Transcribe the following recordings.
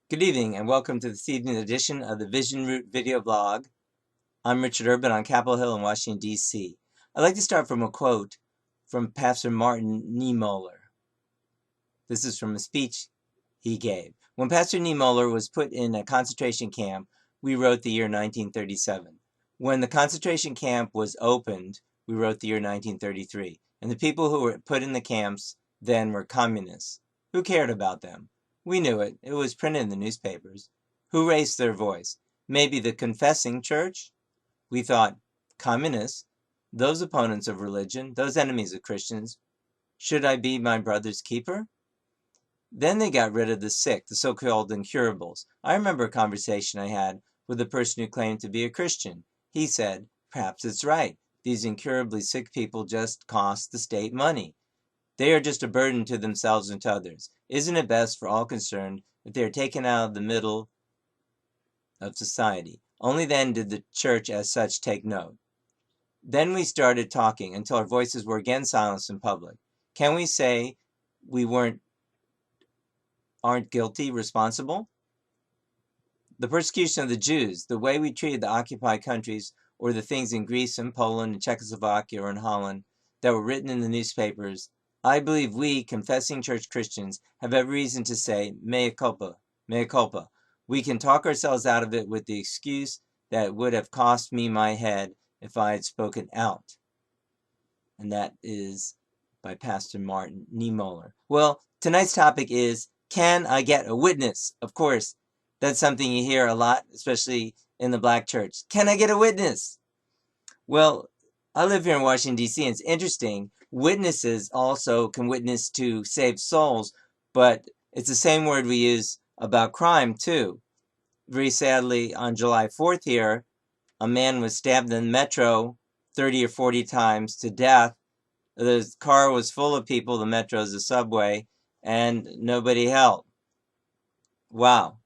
Good evening and welcome to this evening's edition of the VisionRoot video blog. I'm Richard Urban on Capitol Hill in Washington, D.C. I'd like to start from a quote from Pastor Martin Niemöller. This is from a speech he gave. When Pastor Niemöller was put in a concentration camp, we wrote the year 1937. When the concentration camp was opened, we wrote the year 1933. And the people who were put in the camps then were communists. Who cared about them? We knew it. It was printed in the newspapers. Who raised their voice? Maybe the confessing church? We thought, communists, those opponents of religion, those enemies of Christians, should I be my brother's keeper? Then they got rid of the sick, the so-called incurables. I remember a conversation I had with a person who claimed to be a Christian. He said, perhaps it's right. These incurably sick people just cost the state money. They are just a burden to themselves and to others. Isn't it best for all concerned if they are taken out of the middle of society? Only then did the church as such take note. Then we started talking until our voices were again silenced in public. Can we say we aren't guilty, responsible? The persecution of the Jews, the way we treated the occupied countries, or the things in Greece and Poland and Czechoslovakia or in Holland that were written in the newspapers, I believe we, confessing church Christians, have every reason to say, mea culpa, mea culpa. We can talk ourselves out of it with the excuse that it would have cost me my head if I had spoken out. And that is by Pastor Martin Niemöller. Well, tonight's topic is, can I get a witness? Of course, that's something you hear a lot, especially in the black church. Can I get a witness? Well, I live here in Washington, D.C., and it's interesting. Witnesses also can witness to save souls, but it's the same word we use about crime, too. Very sadly, on July 4th here, a man was stabbed in the metro 30 or 40 times to death. The car was full of people, the metro is a subway, and nobody helped. Wow.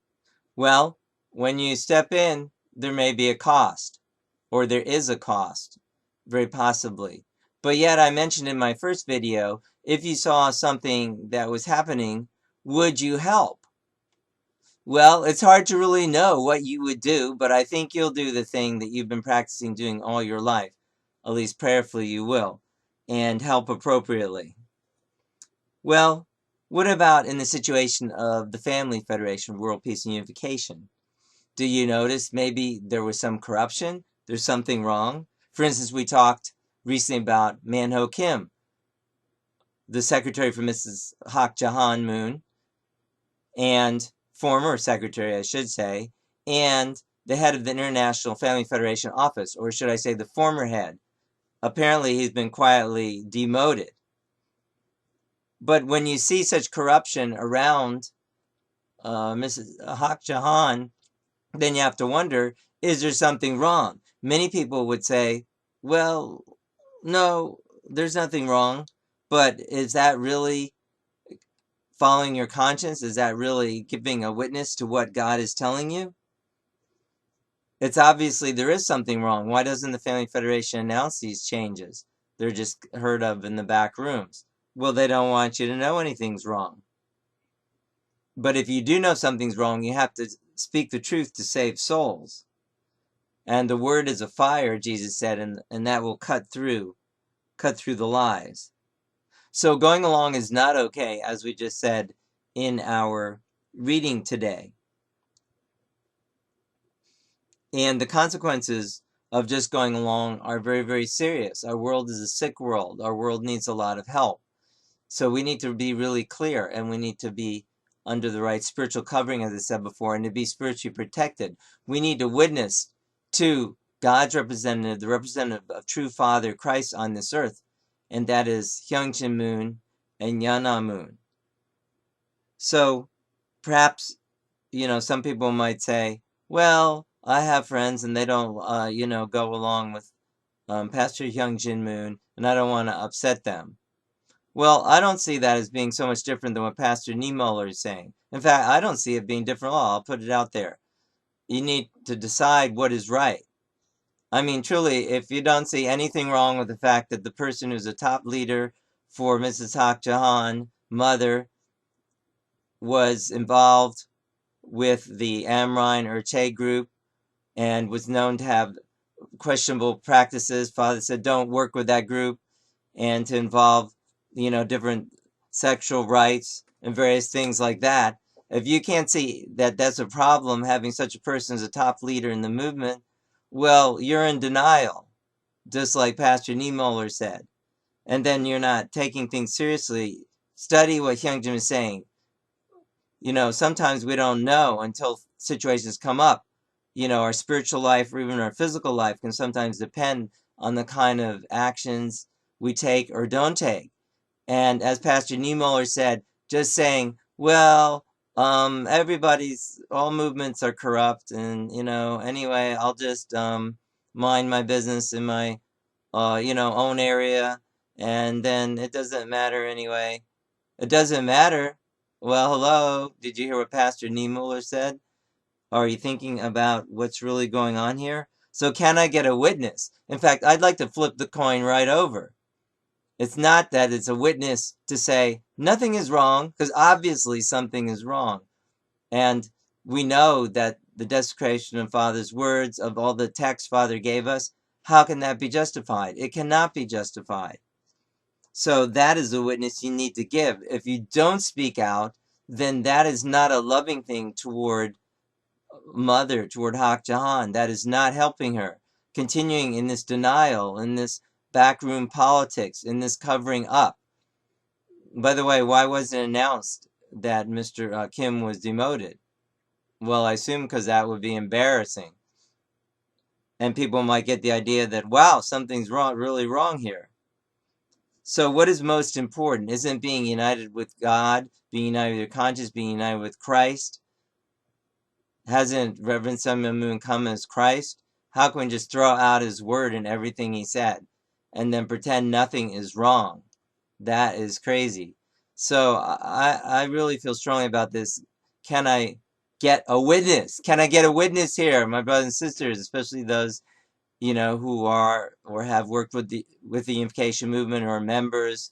Well, when you step in, there may be a cost, or there is a cost, very possibly. But yet, I mentioned in my first video, if you saw something that was happening, would you help? Well, it's hard to really know what you would do, but I think you'll do the thing that you've been practicing doing all your life. At least prayerfully you will, and help appropriately. Well, what about in the situation of the Family Federation, World Peace and Unification? Do you notice maybe there was some corruption? There's something wrong? For instance, we talked recently about Man-ho Kim, the secretary for Mrs. Hak Jahan Moon, and former secretary, I should say, and the head of the International Family Federation office, or should I say the former head. Apparently, he's been quietly demoted. But when you see such corruption around Mrs. Hak Jahan, then you have to wonder, is there something wrong? Many people would say, well, no, there's nothing wrong, but is that really following your conscience? Is that really giving a witness to what God is telling you? It's obviously there is something wrong. Why doesn't the Family Federation announce these changes? They're just heard of in the back rooms. Well, they don't want you to know anything's wrong. But if you do know something's wrong, you have to speak the truth to save souls. And the word is a fire, Jesus said, and that will cut through the lies. So going along is not okay, as we just said in our reading today. And the consequences of just going along are very, very serious. Our world is a sick world. Our world needs a lot of help. So we need to be really clear, and we need to be under the right spiritual covering, as I said before, and to be spiritually protected. We need to witness to God's representative, the representative of true Father Christ on this earth, and that is Myung Moon and Yana Moon. So perhaps, some people might say, well, I have friends and they don't, go along with Pastor Myung Moon, and I don't want to upset them. Well, I don't see that as being so much different than what Pastor Niemöller is saying. In fact, I don't see it being different at all. I'll put it out there. You need to decide what is right. I mean, truly, if you don't see anything wrong with the fact that the person who's a top leader for Mrs. Hak Jahan, mother, was involved with the Amrine or Che group and was known to have questionable practices. Father said, don't work with that group, and to involve, different sexual rights and various things like that. If you can't see that that's a problem, having such a person as a top leader in the movement, well, you're in denial, just like Pastor Niemöller said. And then you're not taking things seriously. Study what Hyungjin is saying. Sometimes we don't know until situations come up. Our spiritual life or even our physical life can sometimes depend on the kind of actions we take or don't take. And as Pastor Niemöller said, just saying, well, all movements are corrupt, and, anyway, I'll just mind my business in my, own area, and then it doesn't matter anyway. It doesn't matter. Well, hello, did you hear what Pastor Niemöller said? Are you thinking about what's really going on here? So can I get a witness? In fact, I'd like to flip the coin right over. It's not that it's a witness to say nothing is wrong, because obviously something is wrong. And we know that the desecration of Father's words, of all the text Father gave us, how can that be justified? It cannot be justified. So that is a witness you need to give. If you don't speak out, then that is not a loving thing toward Mother, toward Hak Jahan. That is not helping her. Continuing in this denial, in this backroom politics, in this covering up. By the way, why wasn't it announced that Mr. Kim was demoted? Well, I assume because that would be embarrassing. And people might get the idea that, wow, something's wrong, really wrong here. So what is most important? Isn't being united with God, being united with your conscience, being united with Christ? Hasn't Reverend Myung Moon come as Christ? How can we just throw out his word and everything he said and then pretend nothing is wrong? That is crazy. So I really feel strongly about this. Can I get a witness? Can I get a witness here, my brothers and sisters, especially those, who are or have worked with the unification movement, or are members,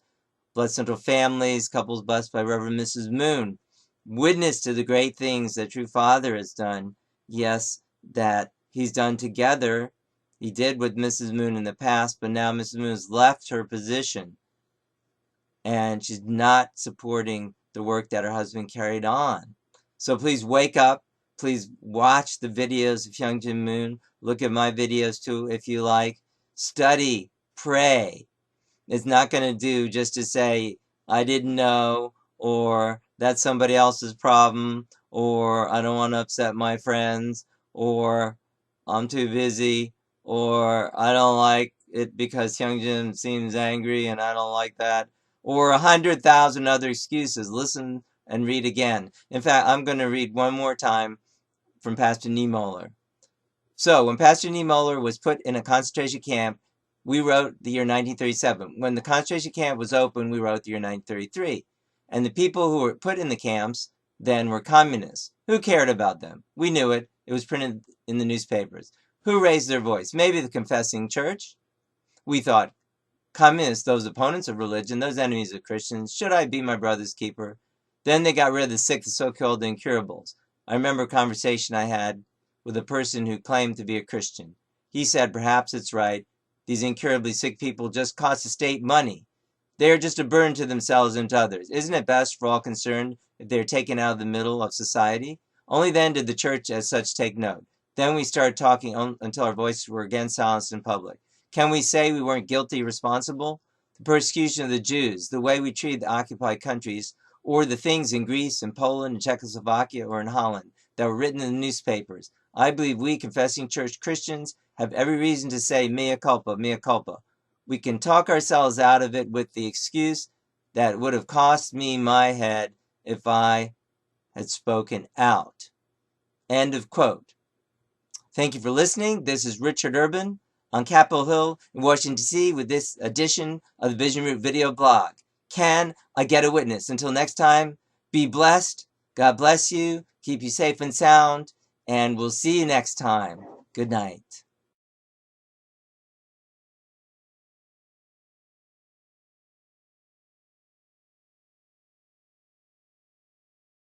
Blood Central families, couples blessed by Reverend Mrs. Moon. Witness to the great things that True Father has done. Yes, that he's done together. He did with Mrs. Moon in the past, but now Mrs. Moon has left her position, and she's not supporting the work that her husband carried on. So please wake up. Please watch the videos of Hyungjin Moon. Look at my videos too, if you like. Study, pray. It's not going to do just to say, I didn't know, or that's somebody else's problem, or I don't want to upset my friends, or I'm too busy, or I don't like it because Hyungjin seems angry and I don't like that, or 100,000 other excuses. Listen and read again. In fact, I'm going to read one more time from Pastor Niemöller. So, when Pastor Niemöller was put in a concentration camp, we wrote the year 1937. When the concentration camp was open, we wrote the year 1933. And the people who were put in the camps then were communists. Who cared about them? We knew it. It was printed in the newspapers. Who raised their voice? Maybe the confessing church? We thought, communists, those opponents of religion, those enemies of Christians, should I be my brother's keeper? Then they got rid of the sick, the so-called incurables. I remember a conversation I had with a person who claimed to be a Christian. He said, perhaps it's right. These incurably sick people just cost the state money. They are just a burden to themselves and to others. Isn't it best for all concerned if they are taken out of the middle of society? Only then did the church as such take note. Then we started talking until our voices were again silenced in public. Can we say we weren't guilty, responsible? The persecution of the Jews, the way we treated the occupied countries, or the things in Greece and Poland and Czechoslovakia or in Holland that were written in the newspapers. I believe we, confessing church Christians, have every reason to say mea culpa, mea culpa. We can talk ourselves out of it with the excuse that it would have cost me my head if I had spoken out. End of quote. Thank you for listening. This is Richard Urban on Capitol Hill in Washington, D.C. with this edition of the VisionRoot video blog. Can I get a witness? Until next time, be blessed. God bless you. Keep you safe and sound. And we'll see you next time. Good night.